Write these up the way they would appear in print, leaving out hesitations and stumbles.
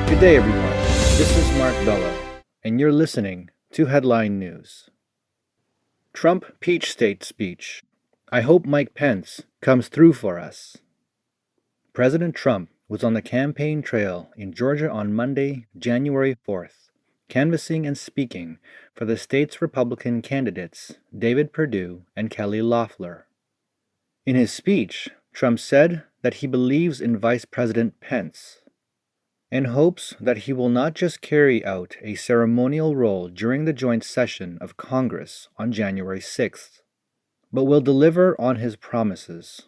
Good day, everyone. This is Mark Bello, and you're listening to Headline News. Trump Peach State speech. I hope Mike Pence comes through for us. President Trump was on the campaign trail in Georgia on Monday, January 4th, canvassing and speaking for the state's Republican candidates, David Perdue and Kelly Loeffler. In his speech, Trump said that he believes in Vice President Pence and hopes that he will not just carry out a ceremonial role during the joint session of Congress on January 6th, but will deliver on his promises.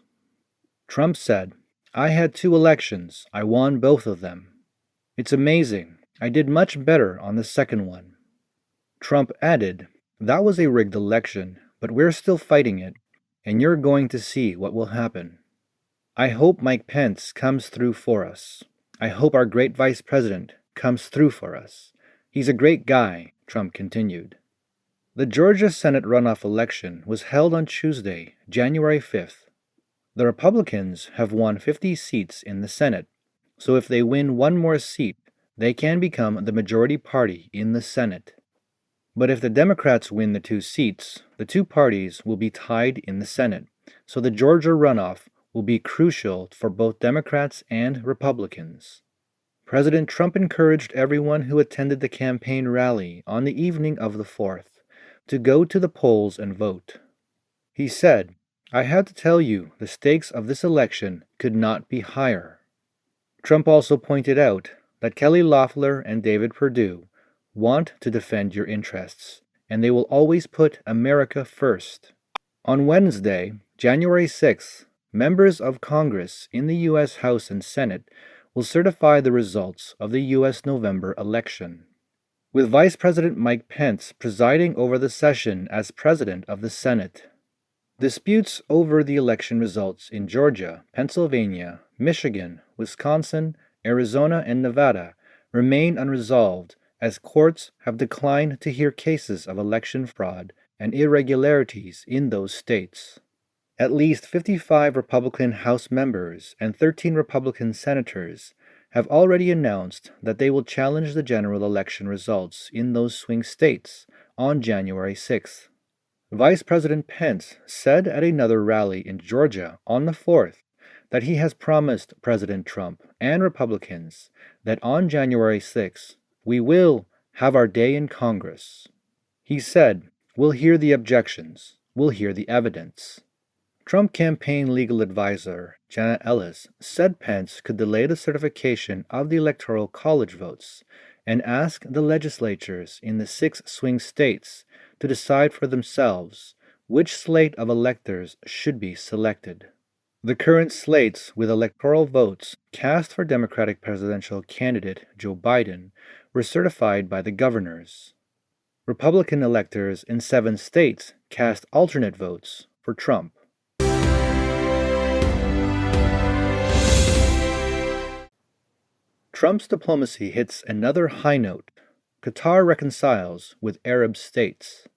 Trump said, "I had 2 elections. I won both of them. It's amazing. I did much better on the second one." Trump added, "That was a rigged election, but we're still fighting it, and you're going to see what will happen. I hope Mike Pence comes through for us. I hope our great vice president comes through for us. He's a great guy," Trump continued. The Georgia Senate runoff election was held on Tuesday, January 5th. The Republicans have won 50 seats in the Senate, so if they win one more seat, they can become the majority party in the Senate. But if the Democrats win the 2 seats, the 2 parties will be tied in the Senate, so the Georgia runoff will be crucial for both Democrats and Republicans. President Trump encouraged everyone who attended the campaign rally on the evening of the 4th to go to the polls and vote. He said, "I have to tell you, the stakes of this election could not be higher." Trump also pointed out that Kelly Loeffler and David Perdue want to defend your interests, and they will always put America first. On Wednesday, January 6th, members of Congress in the U.S. House and Senate will certify the results of the U.S. November election, with Vice President Mike Pence presiding over the session as president of the Senate. Disputes over the election results in Georgia, Pennsylvania, Michigan, Wisconsin, Arizona, and Nevada remain unresolved as courts have declined to hear cases of election fraud and irregularities in those states. At least 55 Republican House members and 13 Republican senators have already announced that they will challenge the general election results in those swing states on January 6th. Vice President Pence said at another rally in Georgia on the 4th that he has promised President Trump and Republicans that on January 6th, we will have our day in Congress. He said, "We'll hear the objections. We'll hear the evidence." Trump campaign legal advisor Janet Ellis said Pence could delay the certification of the Electoral College votes and ask the legislatures in the 6 swing states to decide for themselves which slate of electors should be selected. The current slates with electoral votes cast for Democratic presidential candidate Joe Biden were certified by the governors. Republican electors in 7 states cast alternate votes for Trump. Trump's diplomacy hits another high note. Qatar reconciles with Arab states.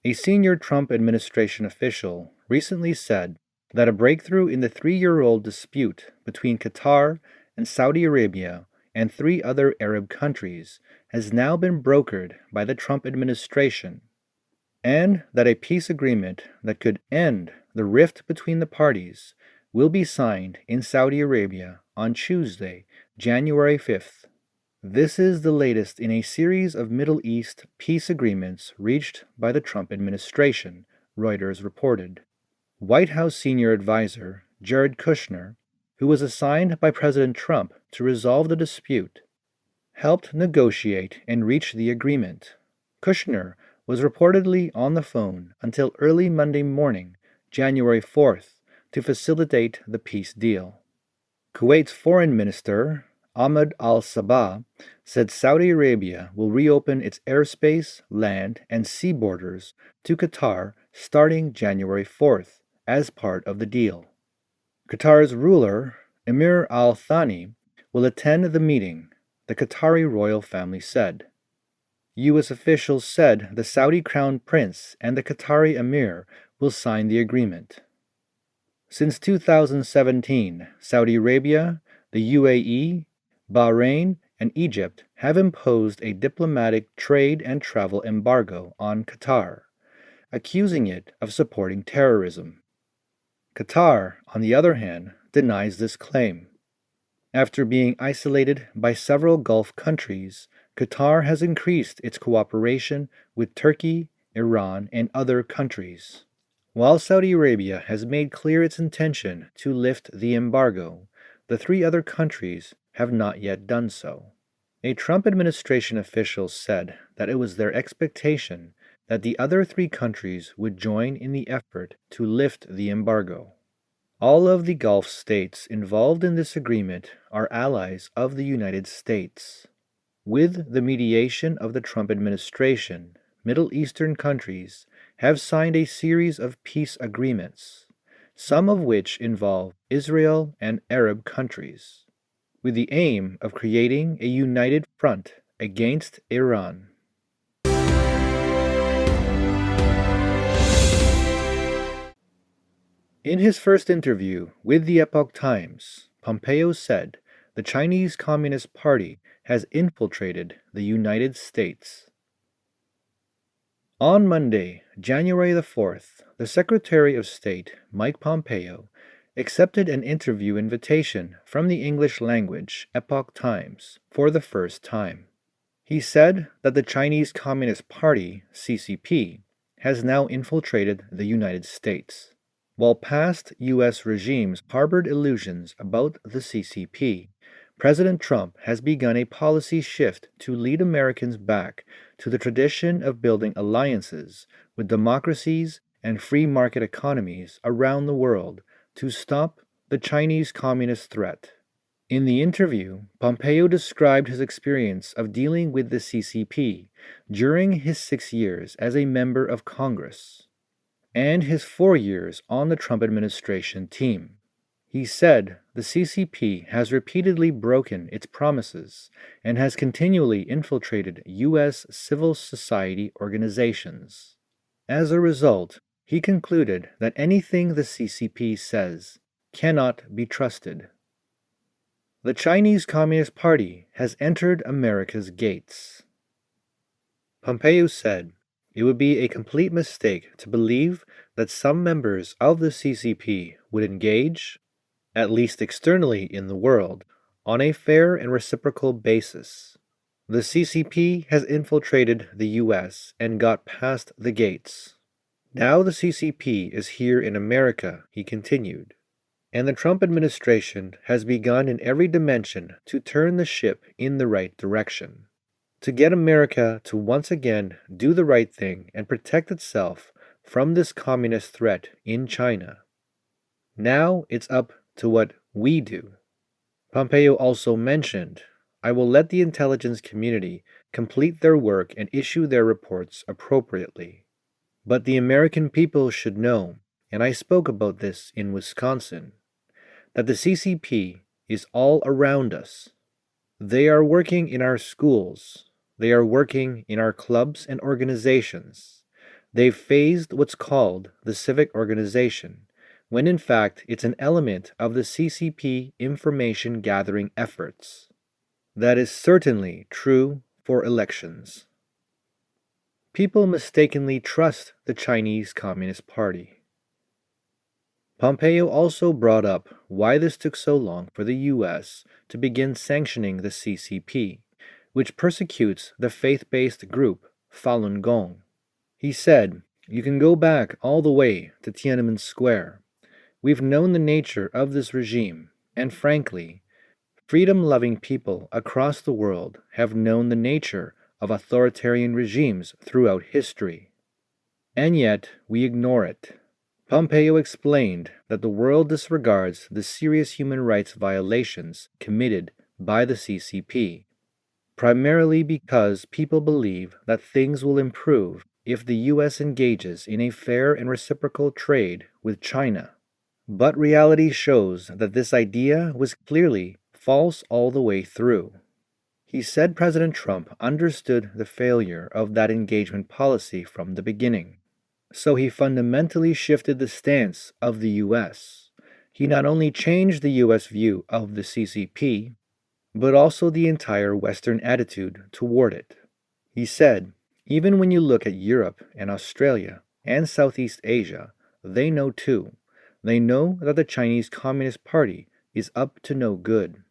A senior Trump administration official recently said that a breakthrough in the 3-year-old dispute between Qatar and Saudi Arabia and 3 other Arab countries has now been brokered by the Trump administration, and that a peace agreement that could end the rift between the parties will be signed in Saudi Arabia on Tuesday, January 5th. This is the latest in a series of Middle East peace agreements reached by the Trump administration, Reuters reported. White House senior advisor Jared Kushner, who was assigned by President Trump to resolve the dispute, helped negotiate and reach the agreement. Kushner was reportedly on the phone until early Monday morning, January 4th, to facilitate the peace deal. Kuwait's foreign minister, Ahmed al-Sabah, said Saudi Arabia will reopen its airspace, land, and sea borders to Qatar starting January 4th as part of the deal. Qatar's ruler, Emir al-Thani, will attend the meeting, the Qatari royal family said. U.S. officials said the Saudi crown prince and the Qatari emir will sign the agreement. Since 2017, Saudi Arabia, the UAE, Bahrain and Egypt have imposed a diplomatic trade and travel embargo on Qatar, accusing it of supporting terrorism. Qatar, on the other hand, denies this claim. After being isolated by several Gulf countries, Qatar has increased its cooperation with Turkey, Iran, and other countries. While Saudi Arabia has made clear its intention to lift the embargo, the three other countries have not yet done so. A Trump administration official said that it was their expectation that the other three countries would join in the effort to lift the embargo. All of the Gulf states involved in this agreement are allies of the United States. With the mediation of the Trump administration, Middle Eastern countries have signed a series of peace agreements, some of which involve Israel and Arab countries, with the aim of creating a united front against Iran. In his first interview with the Epoch Times, Pompeo said the Chinese Communist Party has infiltrated the United States. On Monday, January the 4th, the Secretary of State, Mike Pompeo, accepted an interview invitation from the English language Epoch Times for the first time. He said that the Chinese Communist Party, CCP, has now infiltrated the United States. While past U.S. regimes harbored illusions about the CCP, President Trump has begun a policy shift to lead Americans back to the tradition of building alliances with democracies and free market economies around the world to stop the Chinese communist threat. In the interview, Pompeo described his experience of dealing with the CCP during his 6 years as a member of Congress and his 4 years on the Trump administration team. He said the CCP has repeatedly broken its promises and has continually infiltrated U.S. civil society organizations. As a result, he concluded that anything the CCP says cannot be trusted. The Chinese Communist Party has entered America's gates. Pompeo said, it would be a complete mistake to believe that some members of the CCP would engage, at least externally in the world, on a fair and reciprocal basis. The CCP has infiltrated the U.S. and got past the gates. Now the CCP is here in America, he continued, and the Trump administration has begun in every dimension to turn the ship in the right direction, to get America to once again do the right thing and protect itself from this communist threat in China. Now it's up to what we do. Pompeo also mentioned, I will let the intelligence community complete their work and issue their reports appropriately. But the American people should know, and I spoke about this in Wisconsin, that the CCP is all around us. They are working in our schools. They are working in our clubs and organizations. They've phased what's called the civic organization, when in fact it's an element of the CCP information gathering efforts. That is certainly true for elections. People mistakenly trust the Chinese Communist Party. Pompeo also brought up why this took so long for the U.S. to begin sanctioning the CCP, which persecutes the faith-based group Falun Gong. He said, you can go back all the way to Tiananmen Square. We've known the nature of this regime, and frankly, freedom-loving people across the world have known the nature of authoritarian regimes throughout history. And yet, we ignore it. Pompeo explained that the world disregards the serious human rights violations committed by the CCP, primarily because people believe that things will improve if the U.S. engages in a fair and reciprocal trade with China. But reality shows that this idea was clearly false all the way through. He said President Trump understood the failure of that engagement policy from the beginning. So he fundamentally shifted the stance of the U.S. He not only changed the U.S. view of the CCP, but also the entire Western attitude toward it. He said, even when you look at Europe and Australia and Southeast Asia, they know too. They know that the Chinese Communist Party is up to no good.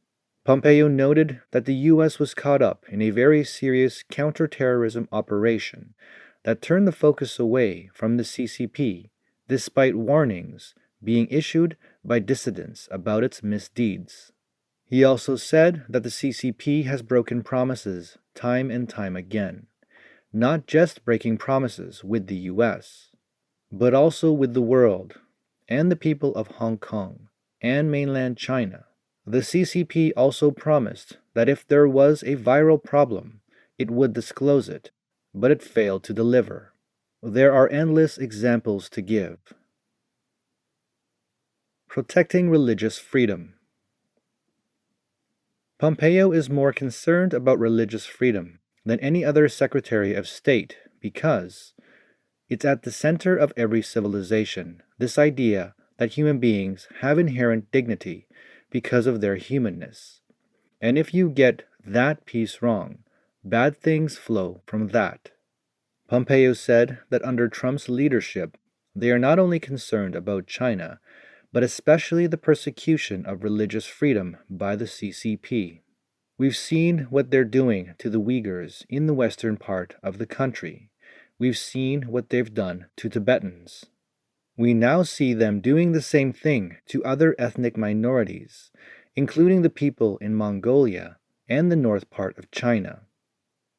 Pompeo noted that the U.S. was caught up in a very serious counterterrorism operation that turned the focus away from the CCP, despite warnings being issued by dissidents about its misdeeds. He also said that the CCP has broken promises time and time again, not just breaking promises with the U.S., but also with the world and the people of Hong Kong and mainland China. The CCP also promised that if there was a viral problem, it would disclose it, but it failed to deliver. There are endless examples to give. Protecting religious freedom. Pompeo is more concerned about religious freedom than any other Secretary of State because it's at the center of every civilization, this idea that human beings have inherent dignity because of their humanness. And if you get that piece wrong, bad things flow from that. Pompeo said that under Trump's leadership, they are not only concerned about China, but especially the persecution of religious freedom by the CCP. We've seen what they're doing to the Uyghurs in the western part of the country. We've seen what they've done to Tibetans. We now see them doing the same thing to other ethnic minorities, including the people in Mongolia and the north part of China,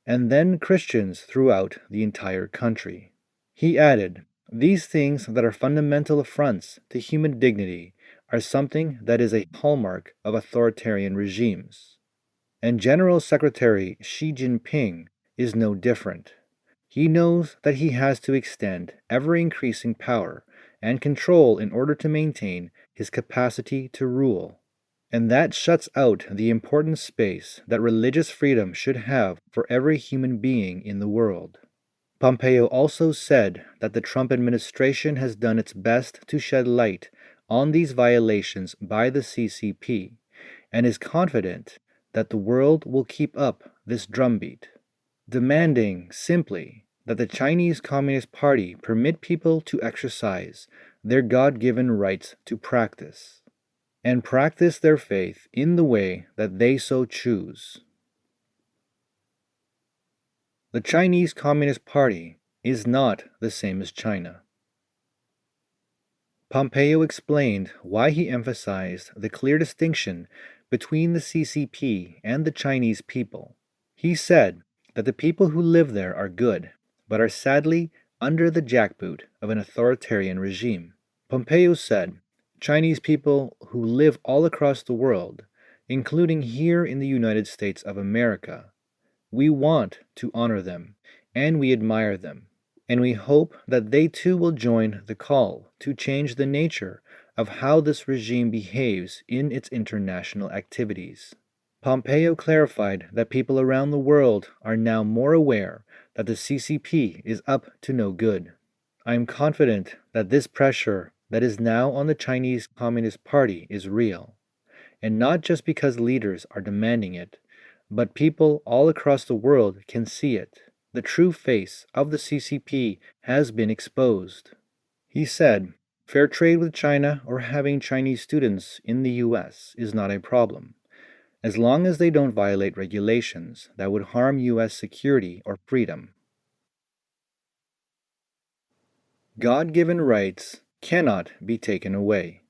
and then Christians throughout the entire country. He added, these things that are fundamental affronts to human dignity are something that is a hallmark of authoritarian regimes. And General Secretary Xi Jinping is no different. He knows that he has to extend ever-increasing power and control in order to maintain his capacity to rule. And that shuts out the important space that religious freedom should have for every human being in the world. Pompeo also said that the Trump administration has done its best to shed light on these violations by the CCP and is confident that the world will keep up this drumbeat, demanding simply that the Chinese Communist Party permit people to exercise their God-given rights to practice, and practice their faith in the way that they so choose. The Chinese Communist Party is not the same as China. Pompeo explained why he emphasized the clear distinction between the CCP and the Chinese people. He said that the people who live there are good, but are sadly under the jackboot of an authoritarian regime. Pompeo said, Chinese people who live all across the world, including here in the United States of America, we want to honor them, and we admire them, and we hope that they too will join the call to change the nature of how this regime behaves in its international activities. Pompeo clarified that people around the world are now more aware that the CCP is up to no good. I am confident that this pressure that is now on the Chinese Communist Party is real, and not just because leaders are demanding it, but people all across the world can see it. The true face of the CCP has been exposed. He said, fair trade with China or having Chinese students in the U.S. is not a problem, as long as they don't violate regulations that would harm U.S. security or freedom. God-given rights cannot be taken away.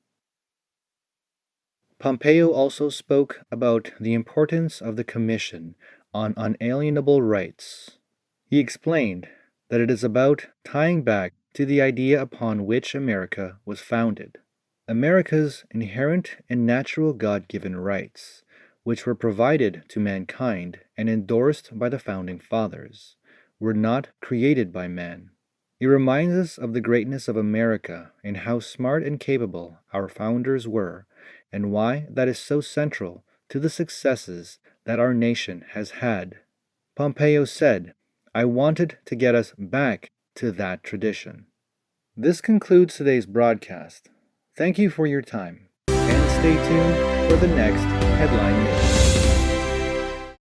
Pompeo also spoke about the importance of the Commission on Unalienable Rights. He explained that it is about tying back to the idea upon which America was founded. America's inherent and natural God-given rights, which were provided to mankind and endorsed by the Founding Fathers, were not created by man. It reminds us of the greatness of America and how smart and capable our founders were, and why that is so central to the successes that our nation has had. Pompeo said, I wanted to get us back to that tradition. This concludes today's broadcast. Thank you for your time, and stay tuned for the next headline news.